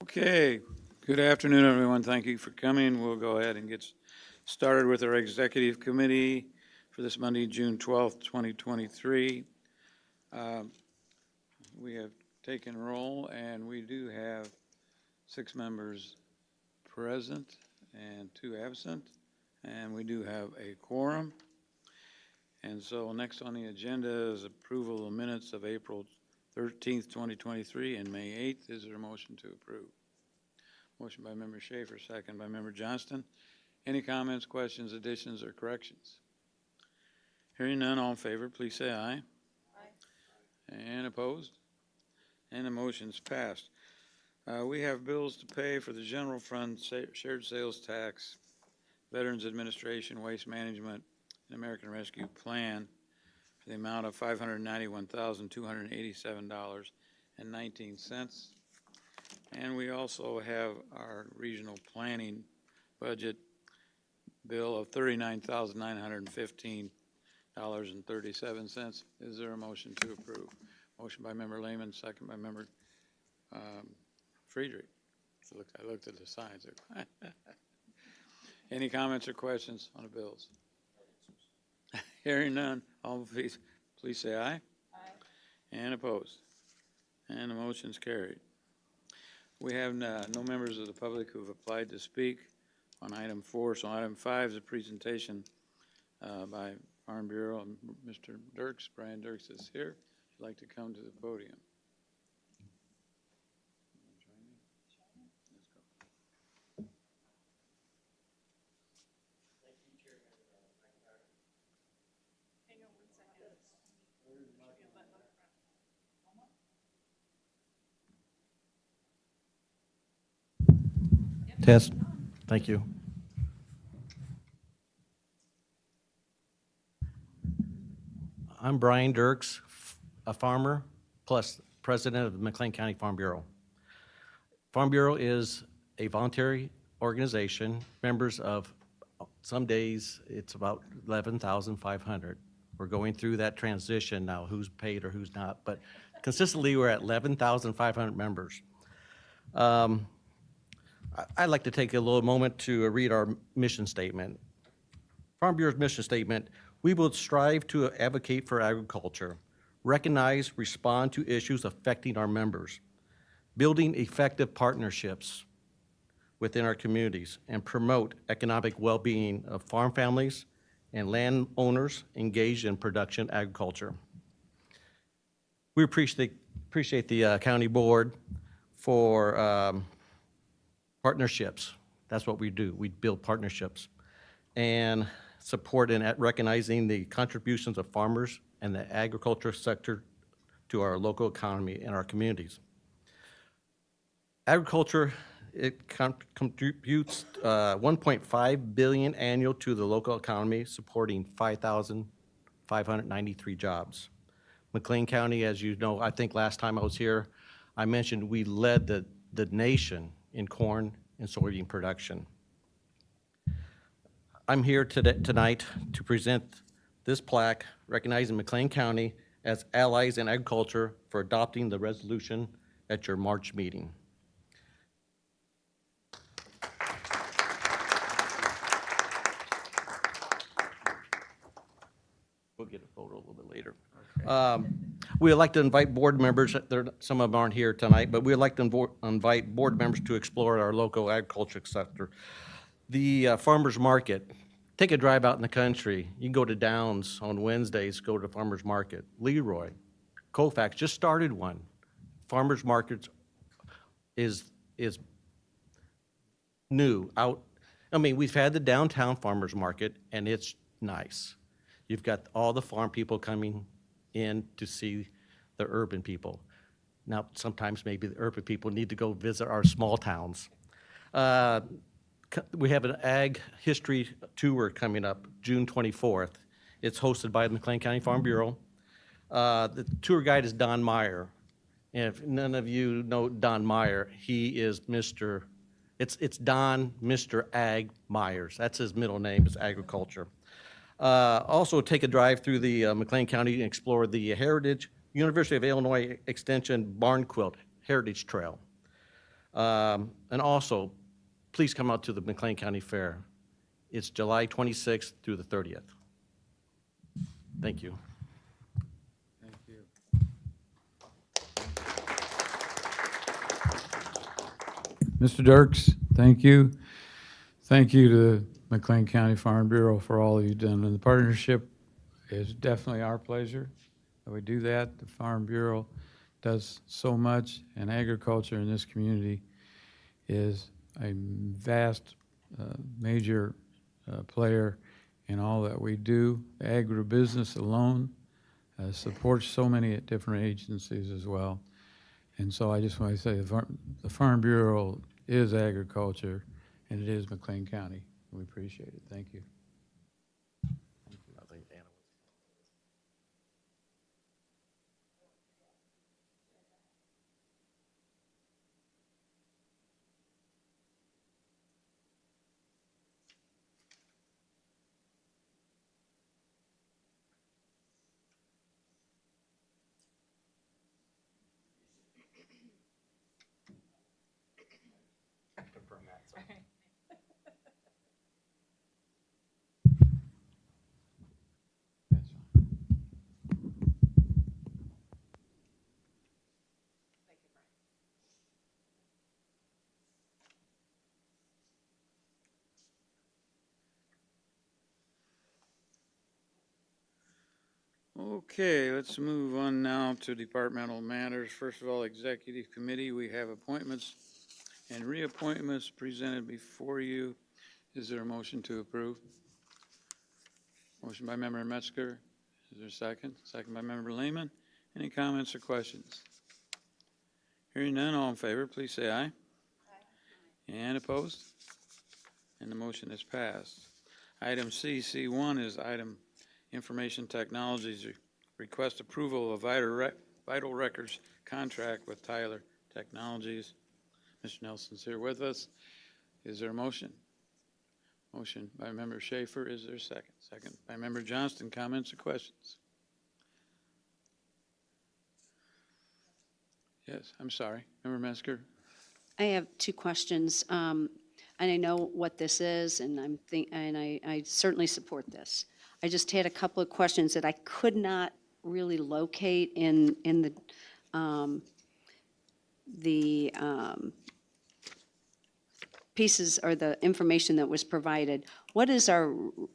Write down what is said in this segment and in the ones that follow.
Okay, good afternoon, everyone. Thank you for coming. We'll go ahead and get started with our executive committee for this Monday, June 12th, 2023. We have taken roll, and we do have 6 members present and 2 absent, and we do have a quorum. And so next on the agenda is approval of minutes of April 13th, 2023, and May 8th. Is there a motion to approve? Motion by Member Schaefer, second by Member Johnston. Any comments, questions, additions, or corrections? Hearing none, all in favor, please say aye. Aye. And opposed? And the motion's passed. We have bills to pay for the general fund, shared sales tax, Veterans Administration, Waste Management, and American Rescue Plan for the amount of $591,287.19. And we also have our regional planning budget bill of $39,915.37. Is there a motion to approve? Motion by Member Lehman, second by Member Friedrich. I looked at the signs. Any comments or questions on the bills? Hearing none, all please say aye. Aye. And opposed. And the motion's carried. We have no members of the public who have applied to speak on item 4. So item 5 is a presentation by Farm Bureau, and Mr. Dirks, Brian Dirks is here. If you'd like to come to the podium. Test. Thank you. I'm Brian Dirks, a farmer, plus president of the McLean County Farm Bureau. Farm Bureau is a voluntary organization, members of, some days it's about 11,500. We're going through that transition now, who's paid or who's not, but consistently we're at 11,500 members. I'd like to take a little moment to read our mission statement. Farm Bureau's mission statement: we will strive to advocate for agriculture, recognize, respond to issues affecting our members, building effective partnerships within our communities, and promote economic well-being of farm families and landowners engaged in production agriculture. We appreciate the county board for partnerships. That's what we do. We build partnerships and support and recognizing the contributions of farmers and the agriculture sector to our local economy and our communities. Agriculture, it contributes $1.5 billion annual to the local economy, supporting 5,593 jobs. McLean County, as you know, I think last time I was here, I mentioned we led the nation in corn and soybean production. I'm here tonight to present this plaque recognizing McLean County as allies in agriculture for adopting the resolution at your March meeting. We'll get a photo a little bit later. Okay. We would like to invite board members, some of them aren't here tonight, but we'd like to invite board members to explore our local agriculture sector. The farmer's market, take a drive out in the country. You can go to Downs on Wednesdays, go to farmer's market. Leroy, Colfax just started one. Farmer's markets is new out. I mean, we've had the downtown farmer's market and it's nice. You've got all the farm people coming in to see the urban people. Now, sometimes maybe the urban people need to go visit our small towns. We have an ag history tour coming up June 24th. It's hosted by the McLean County Farm Bureau. The tour guide is Don Meyer. And if none of you know Don Meyer, he is it's Don Mr. Ag Myers. That's his middle name, is agriculture. Also take a drive through the McLean County and explore the Heritage University of Illinois Extension Barn Quilt Heritage Trail. And also, please come out to the McLean County Fair. It's July 26th through the 30th. Thank you. Thank you. Mr. Dirks, thank you. Thank you to the McLean County Farm Bureau for all you've done. And the partnership is definitely our pleasure that we do that. The Farm Bureau does so much, and agriculture in this community is a vast, major player in all that we do. Agribusiness alone supports so many different agencies as well. And so I just want to say the Farm Bureau is agriculture, and it is McLean County. We appreciate it. Thank you. Okay, let's move on now to departmental matters. First of all, Executive Committee, we have appointments and reappointments presented before you. Is there a motion to approve? Motion by Member Metzger. Is there a second? Second by Member Lehman. Any comments or questions? Hearing none, all in favor, please say aye. Aye. And opposed? And the motion is passed. Item C, C1 is item Information Technologies, request approval of Vital Records contract with Tyler Technologies. Mr. Nelson's here with us. Is there a motion? Motion by Member Schaefer. Is there a second? Second by Member Johnston. Comments or questions? Yes, I'm sorry. Member Metzger. I have two questions, and I know what this is, and I certainly support this. I just had a couple of questions that I could not really locate in the pieces or the information that was provided. What is our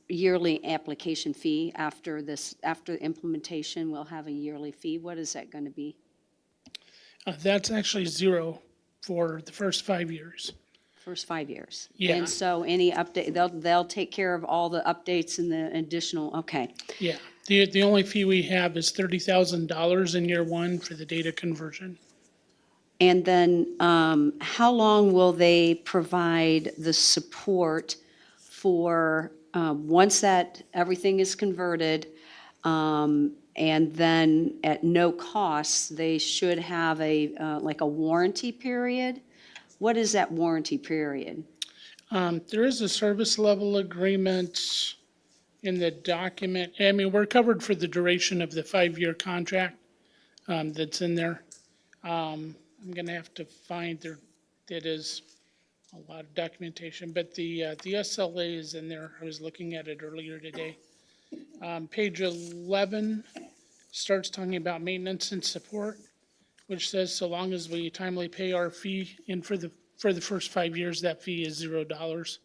yearly application fee after this? After implementation, we'll have a yearly fee. What is that going to be? That's actually zero for the first 5 years. First 5 years. Yeah. And so any update, they'll take care of all the updates and the additional, okay. Yeah. The only fee we have is $30,000 in year one for the data conversion. And then, how long will they provide the support for, once that, everything is converted, and then at no cost, they should have like a warranty period? What is that warranty period? There is a service level agreement in the document. I mean, we're covered for the duration of the 5-year contract that's in there. I'm gonna have to find there, it is a lot of documentation, but the SLA is in there. I was looking at it earlier today. Page 11 starts talking about maintenance and support, which says so long as we timely pay our fee in for the first 5 years, that fee is $0.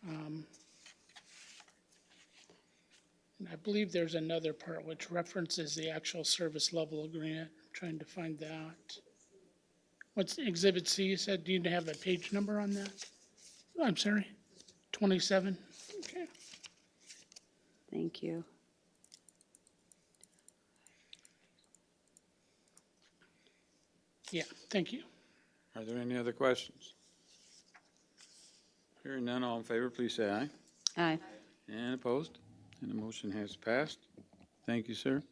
And I believe there's another part which references the actual service level agreement. I'm trying to find that. What's Exhibit C? You said, do you have a page number on that? Oh, I'm sorry, 27. Okay. Thank you. Yeah, thank you. Are there any other questions? Hearing none, all in favor, please say aye. Aye. And opposed? And the motion has passed. Thank you, sir.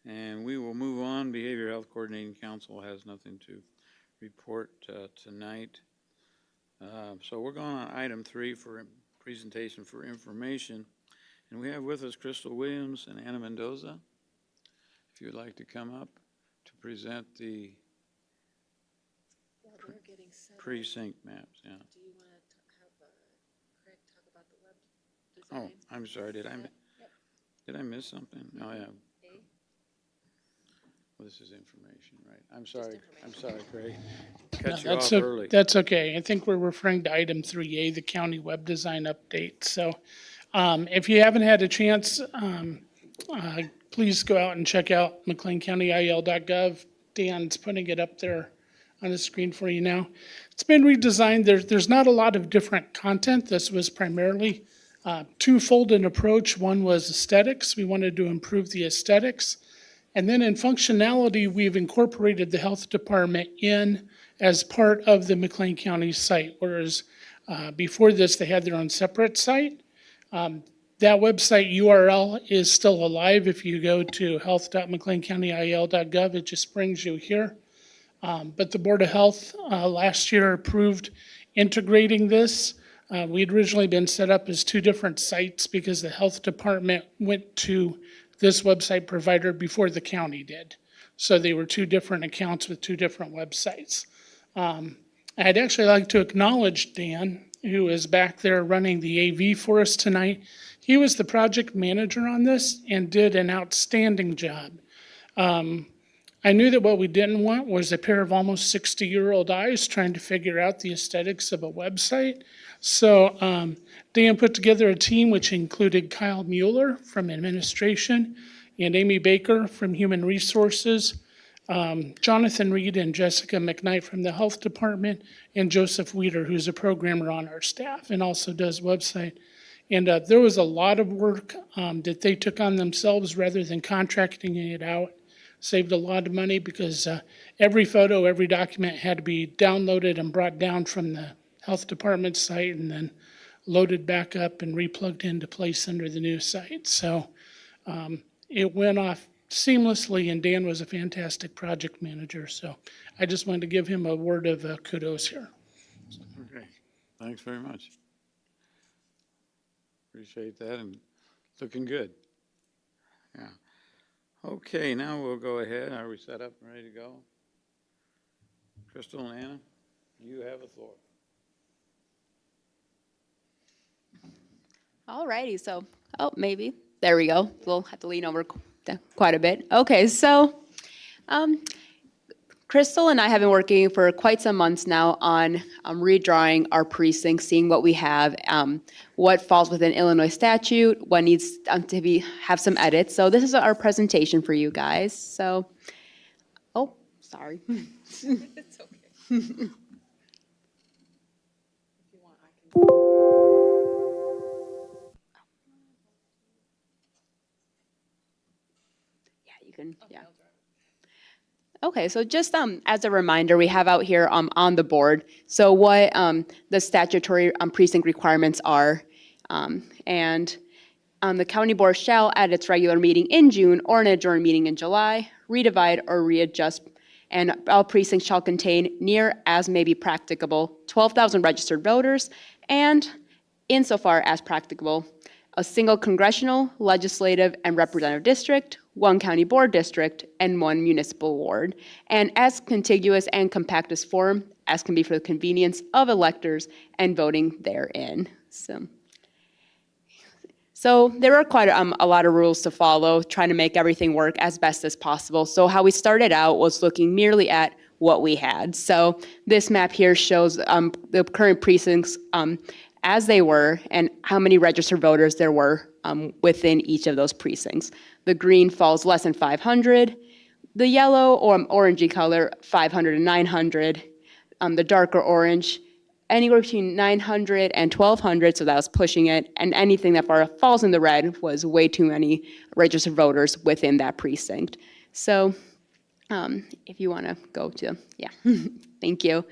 And we will move on. Behavioral Health Coordinating Council has nothing to report tonight. So we're going on item 3 for presentation for information. And we have with us Crystal Williams and Anna Mendoza. If you'd like to come up to present the precinct maps, yeah. Do you want to have Craig talk about the web Oh, design? I'm sorry, did I miss something? Oh, yeah. Well, this is information, right? I'm sorry, Craig. Cut you off early. That's okay. I think we're referring to item 3A, the county web design update. So if you haven't had a chance, please go out and check out McLeanCountyIL.gov. Dan's putting it up there on the screen for you now. It's been redesigned. There's not a lot of different content. This was primarily twofold in approach. One was aesthetics. We wanted to improve the aesthetics. And then in functionality, we've incorporated the health department in as part of the McLean County site, whereas before this, they had their own separate site. That website URL is still alive. If you go to health.mcleancountyil.gov, it just brings you here. But the Board of Health last year approved integrating this. We'd originally been set up as two different sites because the health department went to this website provider before the county did. So they were two different accounts with two different websites. I'd actually like to acknowledge Dan, who is back there running the AV for us tonight. He was the project manager on this and did an outstanding job. I knew that what we didn't want was a pair of almost 60-year-old eyes trying to figure out the aesthetics of a website. So Dan put together a team which included Kyle Mueller from administration and Amy Baker from human resources, Jonathan Reed and Jessica McKnight from the health department, and Joseph Weeder, who's a programmer on our staff and also does website. And there was a lot of work that they took on themselves rather than contracting it out. Saved a lot of money because every photo, every document had to be downloaded and brought down from the health department site and then loaded back up and replugged into place under the new site. So it went off seamlessly, and Dan was a fantastic project manager. So I just wanted to give him a word of kudos here. Okay, thanks very much. Appreciate that, and looking good. Yeah. Okay, now we'll go ahead. Are we set up and ready to go? Crystal and Anna, you have the floor. All righty, so, maybe, there we go. We'll have to lean over quite a bit. Okay, so Crystal and I have been working for quite some months now on redrawing our precincts, seeing what we have, what falls within Illinois statute, what needs to have some edits. So this is our presentation for you guys. So, oh, sorry. It's okay. Yeah, you can, yeah. Okay, so just as a reminder, we have out here on the board, so what the statutory precinct requirements are. And the county board shall, at its regular meeting in June or an adjourned meeting in July, redivide or readjust, and all precincts shall contain near as may be practicable 12,000 registered voters, and insofar as practicable, a single congressional, legislative, and representative district, one county board district, and one municipal ward, and as contiguous and compact as form as can be for the convenience of electors and voting therein. So there are quite a lot of rules to follow, trying to make everything work as best as possible. So how we started out was looking merely at what we had. So this map here shows the current precincts as they were and how many registered voters there were within each of those precincts. The green falls less than 500. The yellow or orangey color, 500 and 900. The darker orange, anywhere between 900 and 1,200, so that was pushing it. And anything that falls in the red was way too many registered voters within that precinct. So if you want to go to, yeah, thank you.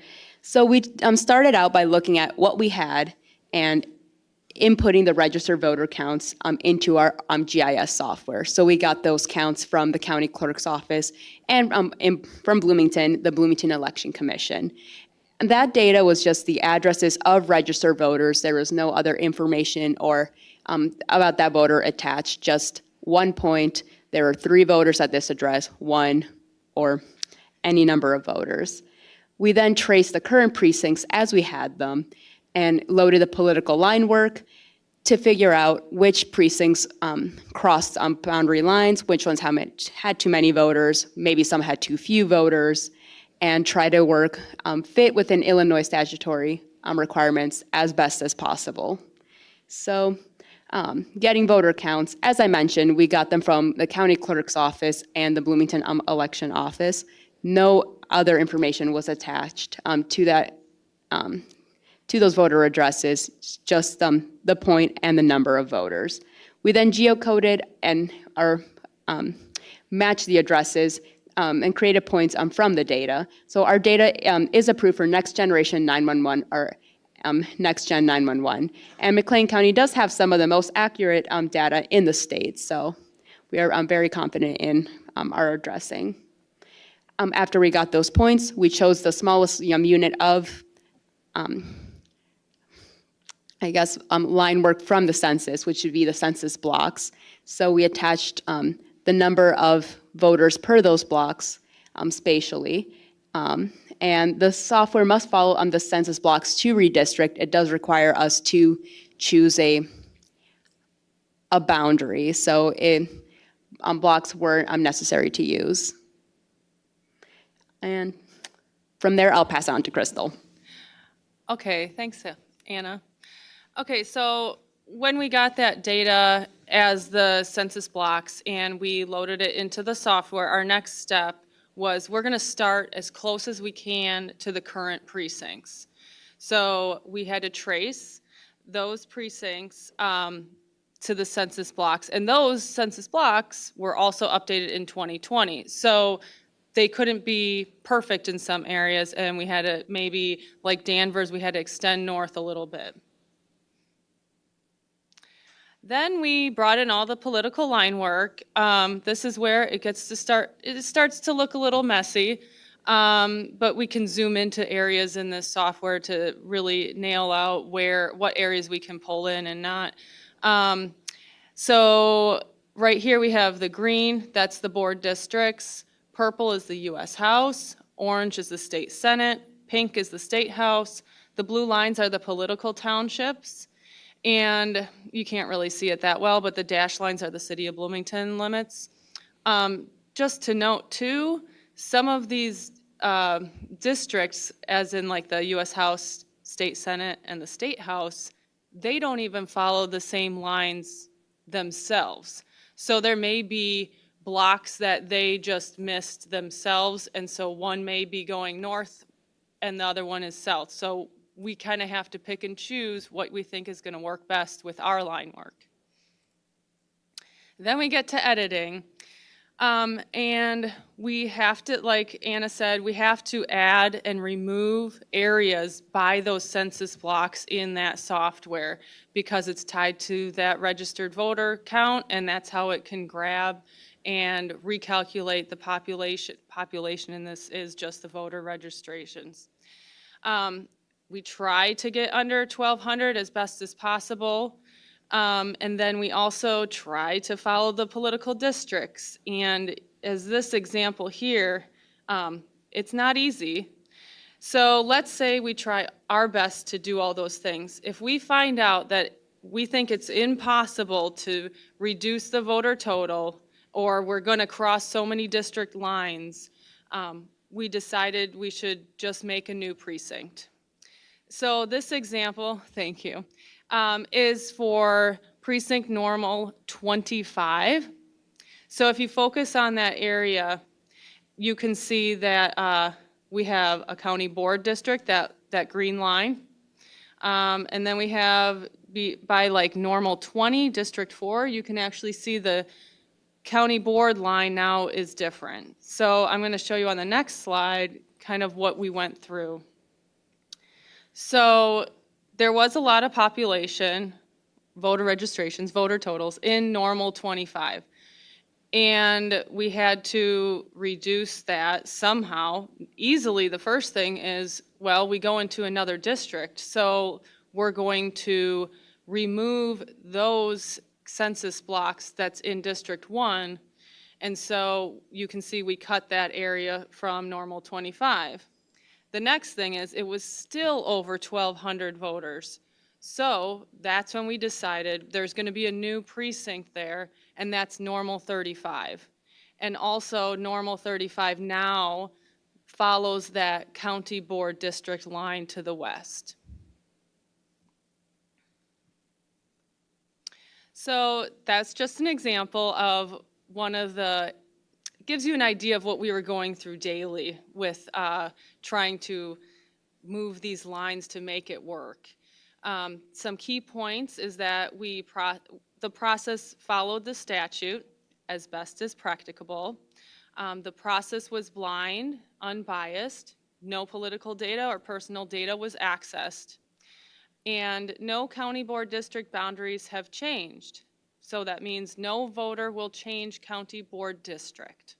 So we started out by looking at what we had and inputting the registered voter counts into our GIS software. So we got those counts from the county clerk's office and from Bloomington, the Bloomington Election Commission. And that data was just the addresses of registered voters. There was no other information or about that voter attached, just 1 point. There are 3 voters at this address, 1 or any number of voters. We then traced the current precincts as we had them and loaded the political line work to figure out which precincts crossed boundary lines, which ones had too many voters, maybe some had too few voters, and try to work fit within Illinois statutory requirements as best as possible. So getting voter counts, as I mentioned, we got them from the county clerk's office and the Bloomington election office. No other information was attached to that, to those voter addresses, just the point and the number of voters. We then geocoded and matched the addresses and created points from the data. So our data is approved for next generation 911 or next gen 911. And McLean County does have some of the most accurate data in the state. So we are very confident in our addressing. After we got those points, we chose the smallest unit of line work from the census, which would be the census blocks. So we attached the number of voters per those blocks spatially. And the software must follow the census blocks to redistrict. It does require us to choose a boundary. So blocks were necessary to use. And from there, I'll pass on to Crystal. Okay, thanks, Anna. Okay, so when we got that data as the census blocks and we loaded it into the software, our next step was we're going to start as close as we can to the current precincts. So we had to trace those precincts to the census blocks, and those census blocks were also updated in 2020. So they couldn't be perfect in some areas, and we had to maybe, like Danvers, we had to extend north a little bit. Then we brought in all the political line work. This is where it starts to look a little messy, but we can zoom into areas in this software to really nail out what areas we can pull in and not. So right here we have the green, that's the board districts. Purple is the US House, orange is the state Senate, pink is the state House. The blue lines are the political townships. And you can't really see it that well, but the dashed lines are the city of Bloomington limits. Just to note too, some of these districts, as in like the US House, State Senate, and the State House, they don't even follow the same lines themselves. So there may be blocks that they just missed themselves, and so one may be going north and the other one is south. So we kind of have to pick and choose what we think is going to work best with our line work. Then we get to editing. And we have to, like Anna said, we have to add and remove areas by those census blocks in that software because it's tied to that registered voter count, and that's how it can grab and recalculate the population. Population in this is just the voter registrations. We try to get under 1,200 as best as possible. And then we also try to follow the political districts. And as this example here, it's not easy. So let's say we try our best to do all those things. If we find out that we think it's impossible to reduce the voter total, or we're going to cross so many district lines, we decided we should just make a new precinct. So this example, thank you, is for precinct normal 25. So if you focus on that area, you can see that we have a county board district, that green line. And then we have, by like normal 20, district 4, you can actually see the county board line now is different. So I'm going to show you on the next slide kind of what we went through. So there was a lot of population, voter registrations, voter totals in normal 25. And we had to reduce that somehow. Easily, the first thing is, well, we go into another district. So we're going to remove those census blocks that's in District 1. And so you can see we cut that area from normal 25. The next thing is it was still over 1,200 voters. So that's when we decided there's going to be a new precinct there, and that's normal 35. And also normal 35 now follows that county board district line to the west. So that's just an example of one of the, gives you an idea of what we were going through daily with trying to move these lines to make it work. Some key points is that the process followed the statute as best as practicable. The process was blind, unbiased, no political data or personal data was accessed, and no county board district boundaries have changed. So that means no voter will change county board district.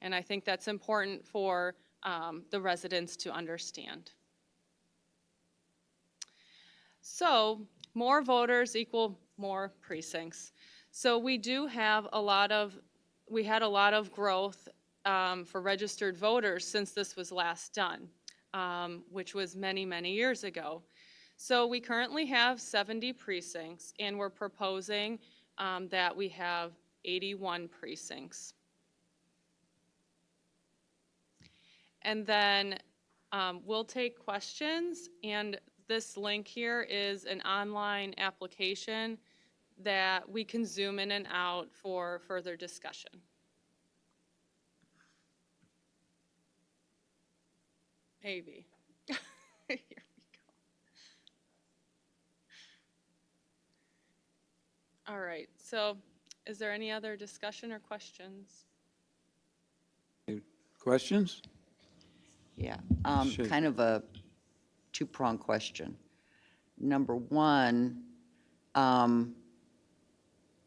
And I think that's important for the residents to understand. So more voters equal more precincts. So we do have we had a lot of growth for registered voters since this was last done, which was many, many years ago. So we currently have 70 precincts, and we're proposing that we have 81 precincts. And then we'll take questions, and this link here is an online application that we can zoom in and out for further discussion. Maybe. Here we go. All right, so is there any other discussion or questions? Questions? Yeah, Should- kind of a two-pronged question. Number one,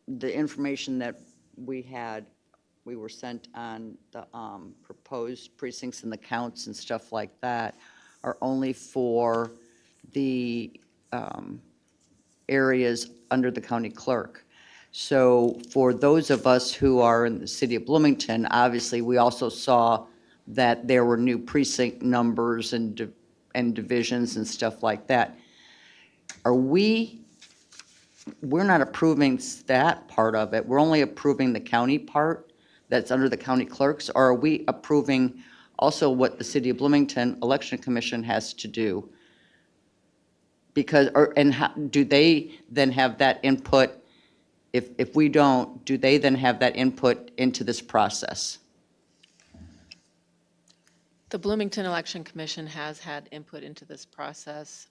the information that we were sent on the proposed precincts and the counts and stuff like that are only for the areas under the county clerk. So for those of us who are in the city of Bloomington, obviously, we also saw that there were new precinct numbers and divisions and stuff like that. We're not approving that part of it. We're only approving the county part that's under the county clerks, or are we approving also what the City of Bloomington Election Commission has to do? Because, do they then have that input? If we don't, do they then have that input into this process? The Bloomington Election Commission has had input into this process,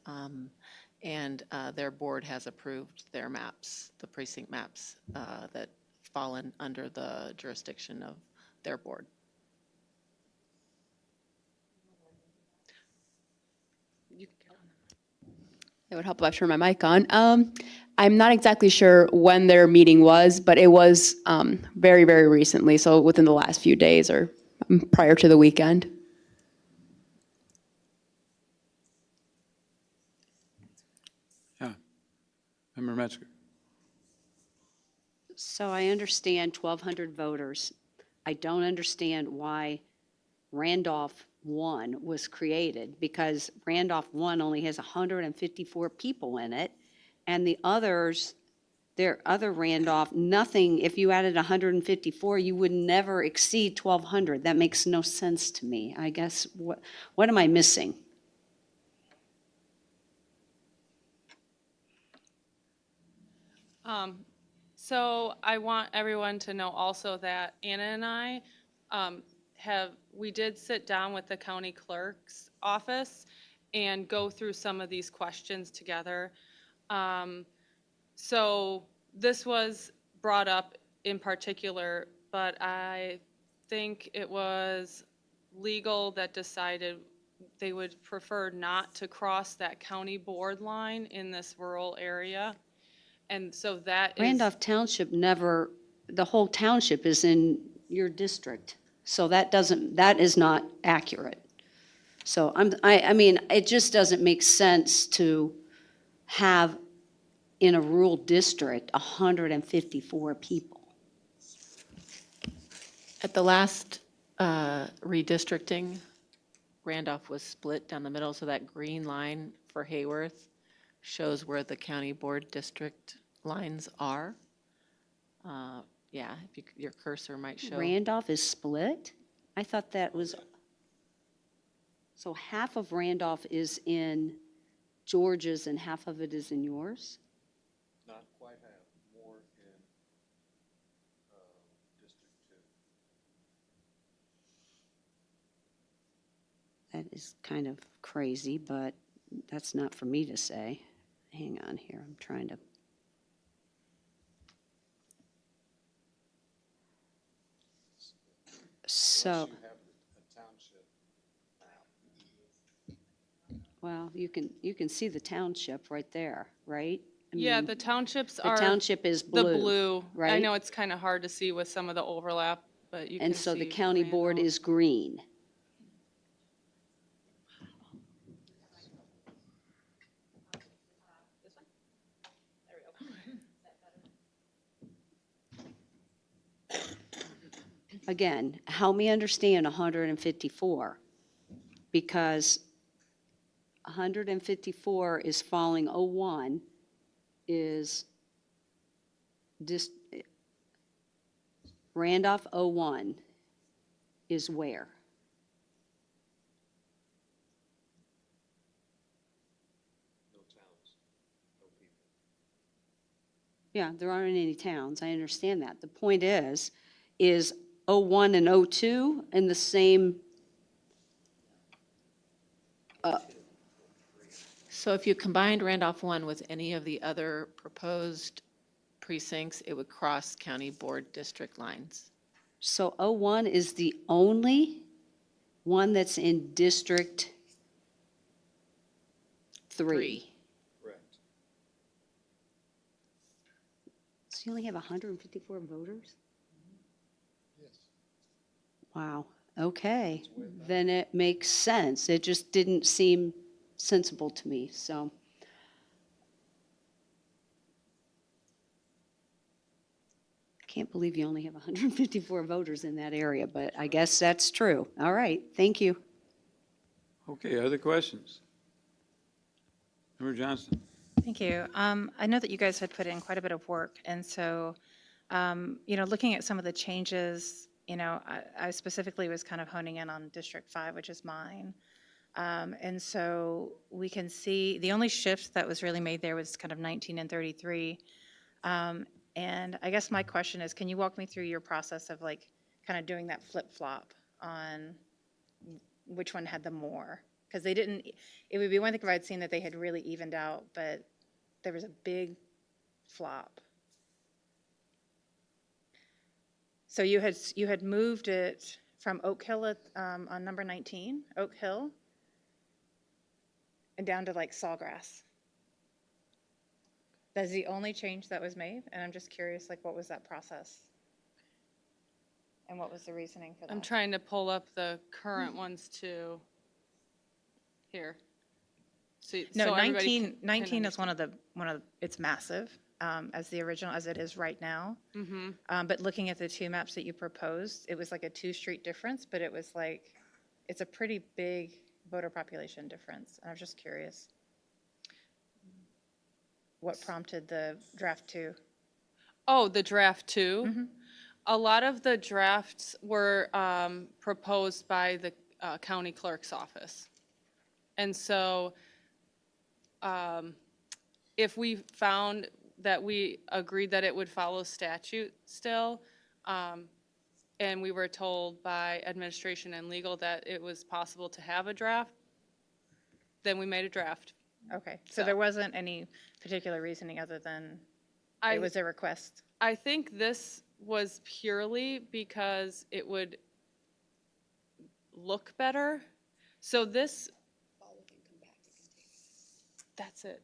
and their board has approved their maps, the precinct maps that fall under the jurisdiction of their board. You can go. It would help if I turn my mic on. I'm not exactly sure when their meeting was, but it was very, very recently, so within the last few days or prior to the weekend. Member Metzger. So I understand 1,200 voters. I don't understand why Randolph 1 was created, because Randolph 1 only has 154 people in it, and the others, their other Randolph, nothing, if you added 154, you would never exceed 1,200. That makes no sense to me. I guess, what am I missing? So I want everyone to know also that Anna and I we did sit down with the county clerk's office and go through some of these questions together. So this was brought up in particular, but I think it was legal that decided they would prefer not to cross that county board line in this rural area. And so that is. Randolph Township never, the whole township is in your district, so that is not accurate. So I mean, it just doesn't make sense to have in a rural district 154 people. At the last redistricting, Randolph was split down the middle, so that green line for Hayworth shows where the county board district lines are. Yeah, if your cursor might show. Randolph is split? I thought that was, so half of Randolph is in George's and half of it is in yours? Not quite half, more in District 2. That is kind of crazy, but that's not for me to say. Hang on here, I'm trying to. So. Well, you can see the township right there, right? I Yeah, mean, the townships the are township is the blue. blue. I right? know it's kind of hard to see with some of the overlap, but you can And so the see county board Randolph. is green. Again, help me understand 154, because 154 is falling 01 is Randolph 01 is where? Yeah, there aren't any towns, I understand that. The point is 01 and 02 in the same, So if you combined Randolph 1 with any of the other proposed precincts, it would cross county board district lines. so 01 is the only one that's in District 3. Correct. So you only have 154 voters? Yes. Wow, okay, then it makes sense. It just didn't seem sensible to me, so. I can't believe you only have 154 voters in that area, but I guess that's true. All right, thank you. Okay, other questions? Member Johnston? Thank you. I know that you guys had put in quite a bit of work, and so, looking at some of the changes, I specifically was kind of honing in on District 5, which is mine. And so we can see, the only shift that was really made there was kind of 19 and 33. And I guess my question is, can you walk me through your process of kind of doing that flip-flop on which one had the more? Because they didn't, it would be one thing if I'd seen that they had really evened out, but there was a big flop. So you had moved it from Oak Hill on number 19, Oak Hill, and down to Sawgrass. That's the only change that was made, and I'm just curious, what was that process? And what was the reasoning for that? I'm trying to pull up the current ones too. Here. No, so everybody 19 can is one of the, it's massive, as the original, as it is right now. But looking at the two maps that you proposed, it was like a 2-street difference, but it was it's a pretty big voter population difference. And I was just curious. What prompted the draft 2? Oh, the draft 2? A lot of the drafts were proposed by the county clerk's office. And so if we found that we agreed that it would follow statute still, and we were told by administration and legal that it was possible to have a draft, then we made a draft. Okay, so there wasn't any particular reasoning other than it was a request? I think this was purely because it would look better. So this, that's it.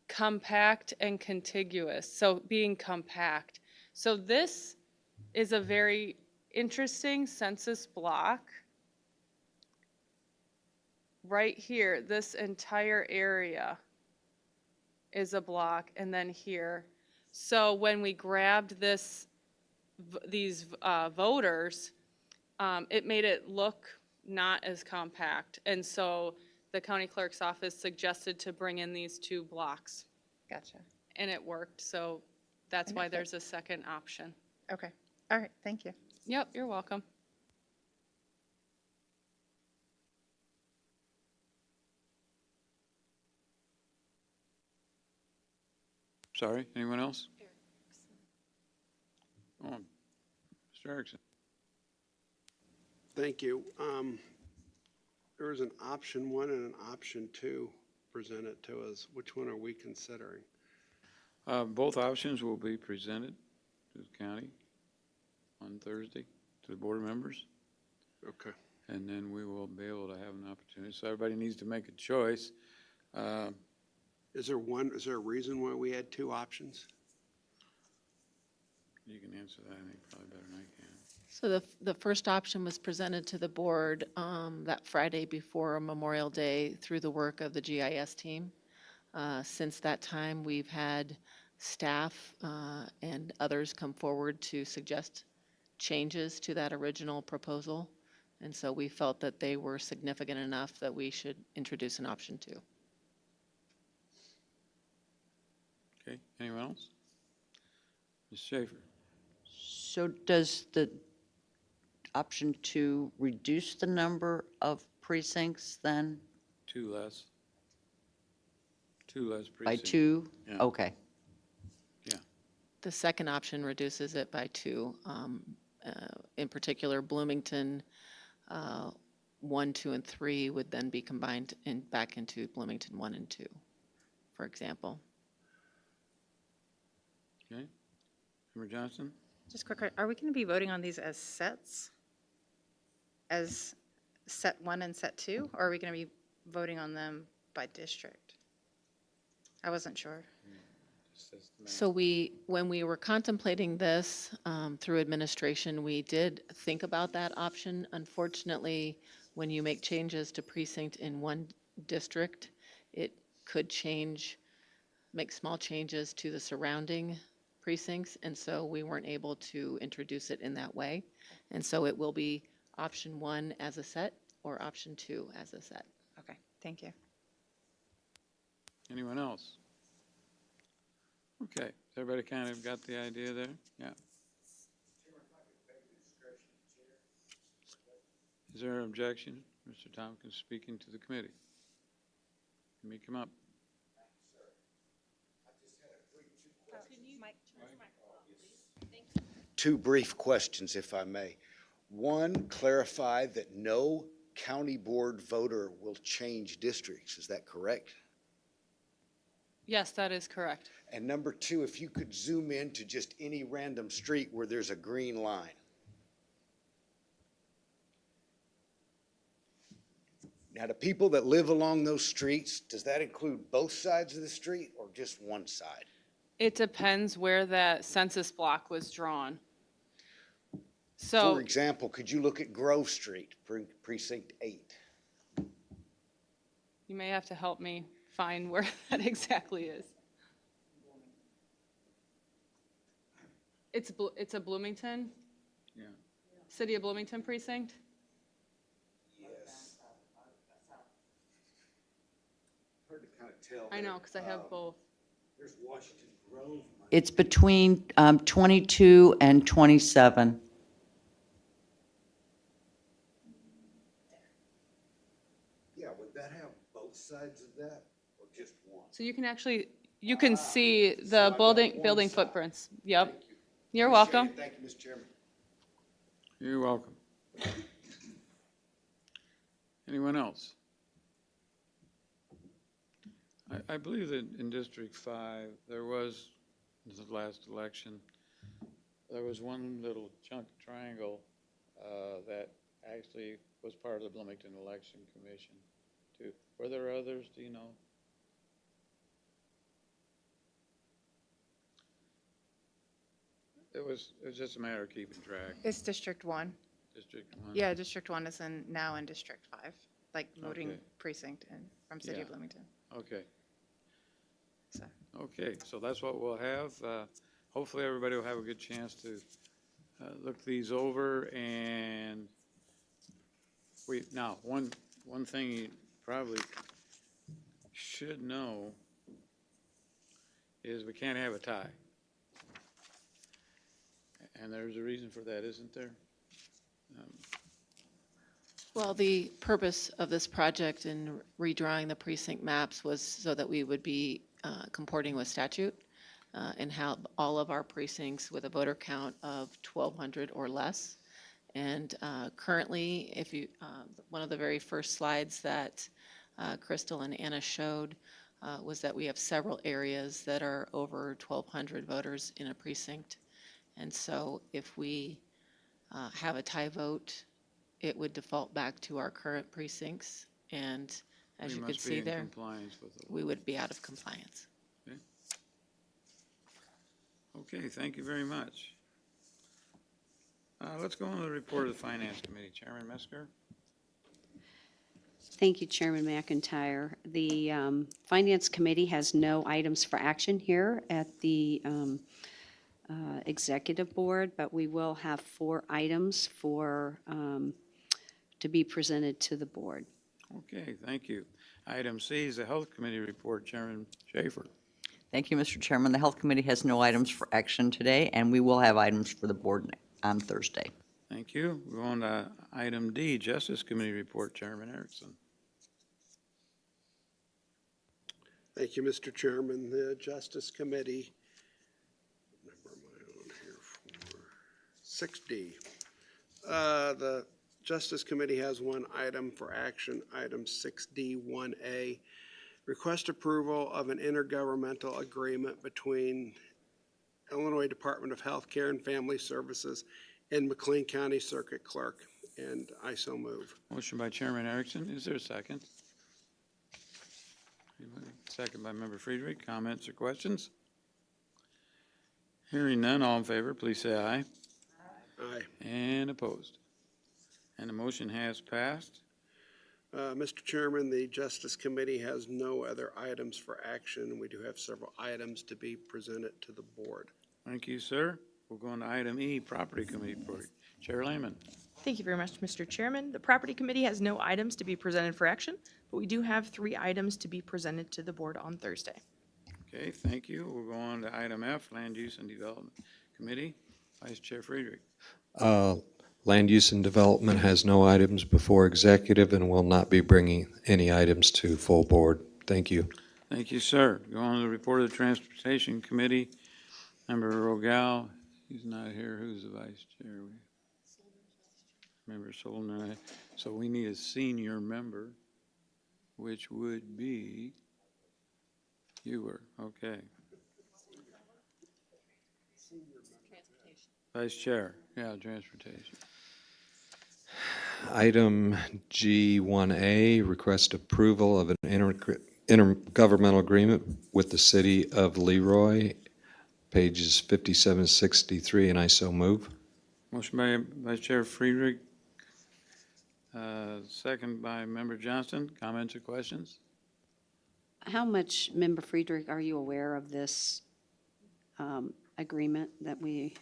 Compact and contiguous, so being compact. So this is a very interesting census block. Right here, this entire area is a block, and then here. So when we grabbed these voters, it made it look not as compact. And so the county clerk's office suggested to bring in these 2 blocks, Gotcha. and it worked. So that's why there's a second option. Okay. All right, thank you. Yep, you're welcome. Sorry, anyone else? Go on. Mr. Erickson. Thank you. There was an option 1 and an option 2 presented to us. Which one are we considering? Both options will be presented to the county on Thursday to the board members, Okay. and then we will be able to have an opportunity. So everybody needs to make a choice. Is there a reason why we had 2 options? You can answer that, I think, probably better than I can. So the first option was presented to the board that Friday before Memorial Day through the work of the GIS team. Since that time, we've had staff and others come forward to suggest changes to that original proposal. And so we felt that they were significant enough that we should introduce an option 2. Okay, anyone else? Ms. Schaefer? So does the option 2 reduce the number of precincts then? 2 less. 2 less By precincts. 2? Yeah. Okay. The second option reduces it by 2. In particular, Bloomington 1, 2, and 3 would then be combined back into Bloomington 1 and 2, for example. Okay. Member Johnson? Just quick, are we going to be voting on these as sets? As set 1 and set 2? Or are we going to be voting on them by district? I wasn't sure. So when we were contemplating this through administration, we did think about that option. Unfortunately, when you make changes to precinct in one district, it could make small changes to the surrounding precincts, and so we weren't able to introduce it in that way. And so it will be option 1 as a set or option 2 as a set. Okay, thank you. Anyone else? Okay, everybody kind of got the idea there? Yeah. Is there an objection? Mr. Tompkins speaking to the committee. Let me come up. Two brief questions, if I may. One, clarify that no county board voter will change districts. Is that correct? Yes, that is correct. And number two, if you could zoom in to just any random street where there's a green line. Now, the people that live along those streets, does that include both sides of the street or just one side? It depends where that census block was drawn. So, For example, could you look at Grove Street, precinct 8? you may have to help me find where that exactly is. It's a Bloomington? Yeah. City of Bloomington precinct? Yes. Hard to kind of tell. I know, because I have both. There's Washington Grove. It's between 22 and 27. Yeah, would that have both sides of that or just one? So you can actually, you can see so the I've got one building side. footprints. Yep. Thank you. You're Appreciate welcome. it. Thank you, Mr. Chairman. You're welcome. Anyone else? I believe that in District 5, there was, this is the last election, there was one little chunk triangle that actually was part of the Bloomington Election Commission too. Were there others, do you know? It was just a matter of keeping track. It's District 1. District 1. Yeah, District 1 is now in District 5, like voting Okay. precinct from City of Yeah. Bloomington. Okay. So. Okay, so that's what we'll have. Hopefully, everybody will have a good chance to look these over, and now, one thing you probably should know is we can't have a tie. And there's a reason for that, isn't there? Well, the purpose of this project in redrawing the precinct maps was so that we would be comporting with statute and have all of our precincts with a voter count of 1,200 or less. And currently, if you, one of the very first slides that Crystal and Anna showed was that we have several areas that are over 1,200 voters in a precinct. And so if we have a tie vote, it would default back to our current precincts. And as you can see there, We must be in compliance with the law. we would be out of compliance. Okay, thank you very much. Let's go on to the report of the Finance Committee. Chairman Mesker? Thank you, Chairman McIntyre. The Finance Committee has no items for action here at the Executive Board, but we will have 4 items for, to be presented to the board. Okay, thank you. Item C is the Health Committee report. Chairman Schaefer. Thank you, Mr. Chairman. The Health Committee has no items for action today, and we will have items for the board on Thursday. Thank you. We're on to item D, Justice Committee report. Chairman Erickson. Thank you, Mr. Chairman. The Justice Committee, number my own here for 6D. The Justice Committee has one item for action, item 6D1A. Request approval of an intergovernmental agreement between Illinois Department of Health Care and Family Services and McLean County Circuit Clerk, and I so move. Motion by Chairman Erickson. Is there a second? Anybody? Second by Member Friedrich. Comments or questions? Hearing none, all in favor, please say aye. Aye. And opposed. And the motion has passed. Mr. Chairman, the Justice Committee has no other items for action. We do have several items to be presented to the board. Thank you, sir. We'll go on to item E, Property Committee report. Chair Lehman. Thank you very much, Mr. Chairman. The Property Committee has no items to be presented for action, but we do have 3 items to be presented to the board on Thursday. Okay, thank you. We'll go on to item F, Land Use and Development Committee. Vice Chair Friedrich. Land Use and Development has no items before executive and will not be bringing any items to full board. Thank you. Thank you, sir. Go on to the report of the Transportation Committee. Member Rogal, he's not here. Who's the vice chair? Member Solner. So we need a senior member, which would be, you were, okay. Vice Chair, yeah, Transportation. Item G1A, request approval of an intergovernmental agreement with the City of Leroy, pages 5763, and I so move. Motion by Vice Chair Friedrich, second by Member Johnston. Comments or questions? How much, Member Friedrich, are you aware of this agreement that we,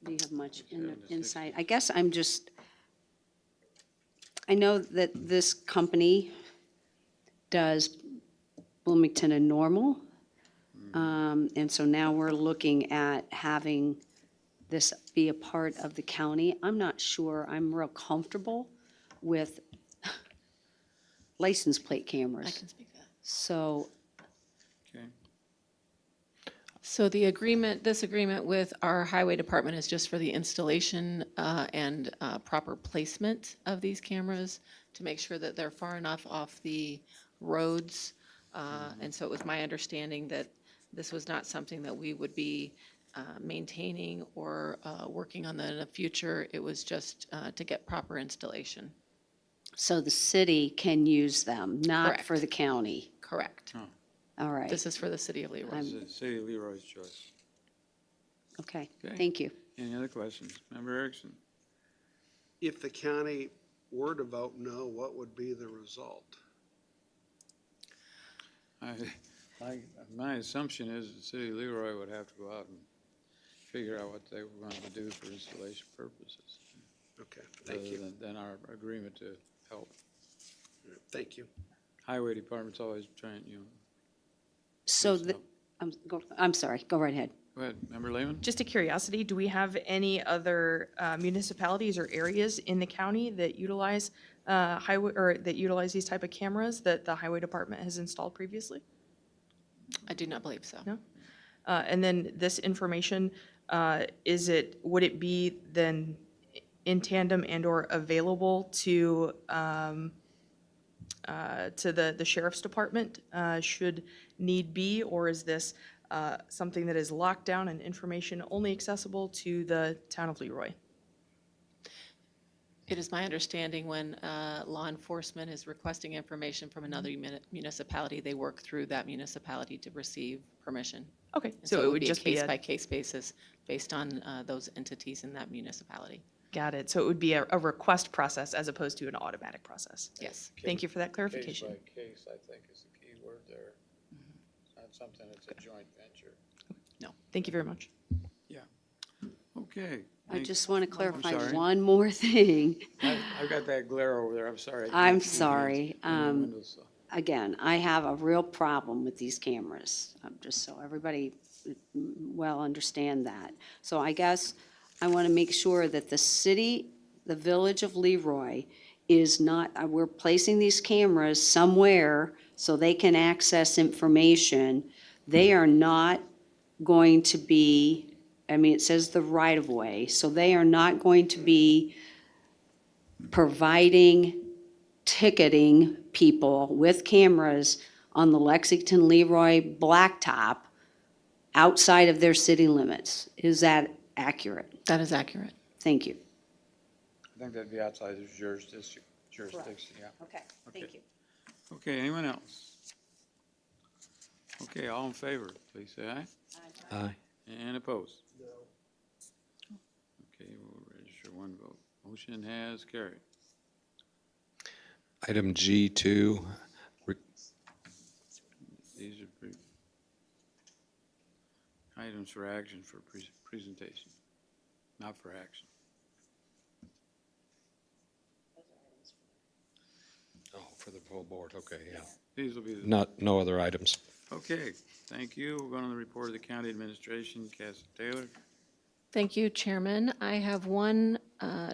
do you have much insight? I guess I'm just, I know that this company does Bloomington and Normal. And so now we're looking at having this be a part of the county. I'm not sure I'm real comfortable with license plate I cameras. can speak to that. So, Okay. So the agreement, this agreement with our highway department is just for the installation and proper placement of these cameras to make sure that they're far enough off the roads. And so it was my understanding that this was not something that we would be maintaining or working on in the future. It was just to get proper installation. so the city can use them, not Correct. for the county. Correct. All right, This is for the city of Leroy. This is City of Leroy's choice. okay, Okay. thank you. Any other questions? Member Erickson? If the county were to vote no, what would be the result? My assumption is the City of Leroy would have to go out and figure out what they were going to do for installation purposes. Okay, thank you. Than our agreement to help. Thank you. Highway Department's always trying, So, Please I'm sorry, go right ahead. go ahead, Member Lehman? Just a curiosity, do we have any other municipalities or areas in the county that utilize highway, or that utilize these type of cameras that the highway department has installed previously? I do not believe so. No? And then this information, would it be then in tandem and/or available to the sheriff's department, should need be, or is this something that is locked down and information only accessible to the town of Leroy? It is my understanding when law enforcement is requesting information from another municipality, they work through that municipality to receive permission. Okay, And so it would just be a, case-by-case basis based on those entities in that municipality. got it. So it would be a request process as opposed to an automatic process. Yes. Thank you for that clarification. Case by case, I think is the key word there. It's not something that's a joint venture. Thank you very much. Yeah. Okay. I just want to clarify sorry. one more thing. I've got that glare over there, I'm sorry. I can't I'm see it sorry. in the windows, so. Again, I have a real problem with these cameras, just so everybody well understand that. So I guess I want to make sure that the city, the village of Leroy is not, we're placing these cameras somewhere so they can access information. They are not going to be, I mean, it says the right-of-way, so they are not going to be providing ticketing people with cameras on the Lexington Leroy blacktop outside of their city limits. Is that accurate? That is accurate. Thank you. I think that'd be outside of jurisdiction, yeah. Okay, thank you. Okay, anyone else? Okay, all in favor, please say aye. Aye. And opposed? No. Okay, we'll register one vote. Motion has carried. Item G2, These are items for action for presentation, not for action. oh, for the full board, okay, yeah. These will be, No other items. okay, thank you. We're going to the report of the county administration. Cassie Taylor. Thank you, Chairman. I have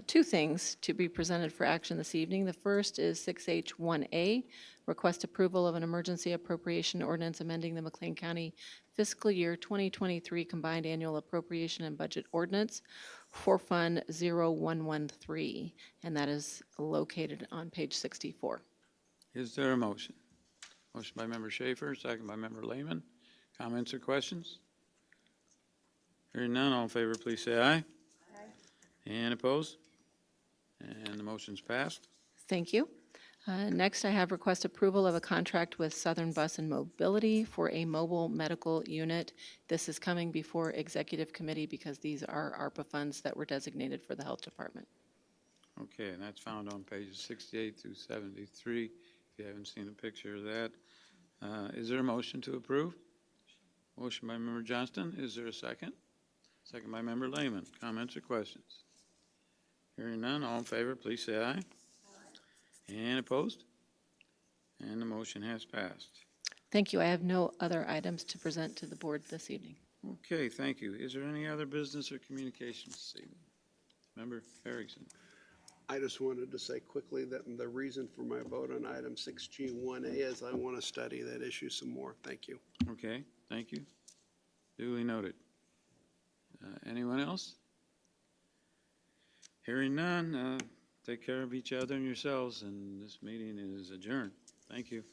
two things to be presented for action this evening. The first is 6H1A, request approval of an emergency appropriation ordinance amending the McLean County fiscal year 2023 combined annual appropriation and budget ordinance for Fund 0113, and that is located on page 64. Is there a motion? Motion by Member Schaefer, second by Member Lehman. Comments or questions? Hearing none, all in favor, please say aye. Aye. And opposed? And the motion's passed. Thank you. Next, I have request approval of a contract with Southern Bus and Mobility for a mobile medical unit. This is coming before Executive Committee because these are ARPA funds that were designated for the Health Department. Okay, and that's found on pages 68 through 73, if you haven't seen a picture of that. Is there a motion to approve? Motion by Member Johnston. Is there a second? Second by Member Lehman. Comments or questions? Hearing none, all in favor, please say aye. And opposed? And the motion has passed. Thank you. I have no other items to present to the board this evening. Okay, thank you. Is there any other business or communications this evening? Member Erickson. I just wanted to say quickly that the reason for my vote on item 6G1A is I want to study that issue some more. Thank you. Okay, thank you. Duly noted. Anyone else? Hearing none, take care of each other and yourselves, and this meeting is adjourned. Thank you.